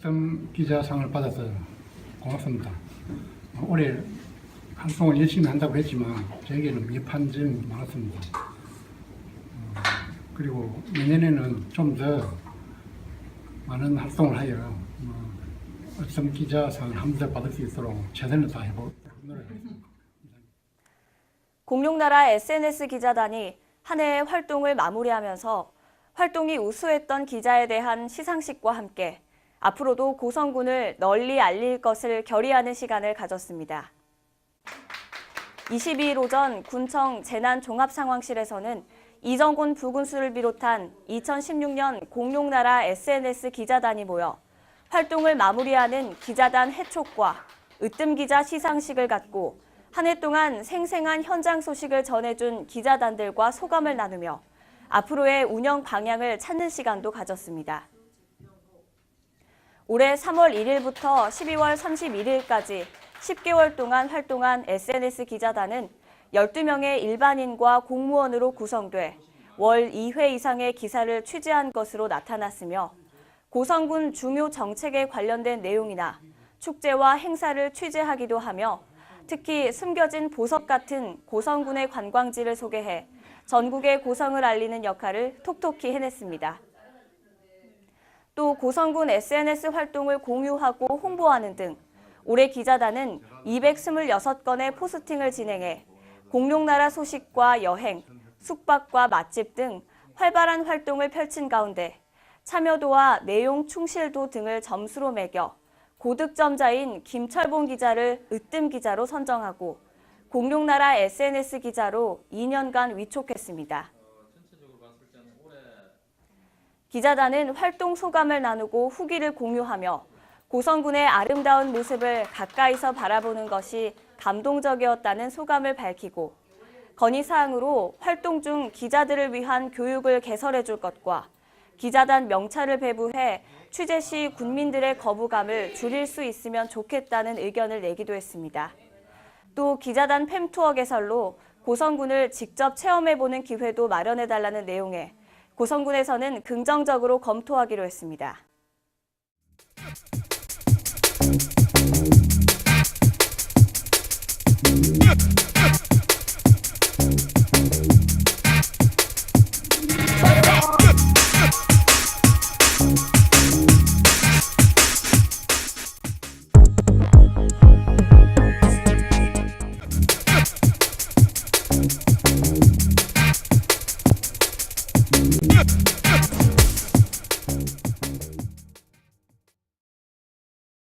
어떤 기자상을 받아서 고맙습니다. 올해 활동을 열심히 한다고 했지만 저에게는 미흡한 점이 많았습니다. 그리고 내년에는 좀 더 많은 활동을 하여 어떤 기자상을 한 번 더 받을 수 있도록 최선을 다해보도록 노력하겠습니다. 공룡나라 SNS 기자단이 한 해의 활동을 마무리하면서 활동이 우수했던 기자에 대한 시상식과 함께 앞으로도 고성군을 널리 알릴 것을 결의하는 시간을 가졌습니다. 22일 오전 군청 재난종합상황실에서는 이정곤 부군수를 비롯한 2016년 공룡나라 SNS 기자단이 모여 활동을 마무리하는 기자단 해촉과 으뜸기자 시상식을 갖고 한 해 동안 생생한 현장 소식을 전해준 기자단들과 소감을 나누며 앞으로의 운영 방향을 찾는 시간도 가졌습니다. 올해 3월 1일부터 12월 31일까지 10개월 동안 활동한 SNS 기자단은 12명의 일반인과 공무원으로 구성돼 월 2회 이상의 기사를 취재한 것으로 나타났으며 고성군 중요 정책에 관련된 내용이나 축제와 행사를 취재하기도 하며 특히 숨겨진 보석 같은 고성군의 관광지를 소개해 전국의 고성을 알리는 역할을 톡톡히 해냈습니다. 또 고성군 SNS 활동을 공유하고 홍보하는 등 올해 기자단은 226건의 포스팅을 진행해 공룡나라 소식과 여행, 숙박과 맛집 등 활발한 활동을 펼친 가운데 참여도와 내용 충실도 등을 점수로 매겨 고득점자인 김철봉 기자를 으뜸 기자로 선정하고 공룡나라 SNS 기자로 2년간 위촉했습니다. 기자단은 활동 소감을 나누고 후기를 공유하며 고성군의 아름다운 모습을 가까이서 바라보는 것이 감동적이었다는 소감을 밝히고 건의사항으로 활동 중 기자들을 위한 교육을 개설해 줄 것과 기자단 명찰을 배부해 취재 시 군민들의 거부감을 줄일 수 있으면 좋겠다는 의견을 내기도 했습니다. 또 기자단 팸투어 개설로 고성군을 직접 체험해보는 기회도 마련해달라는 내용에 고성군에서는 긍정적으로 검토하기로 했습니다.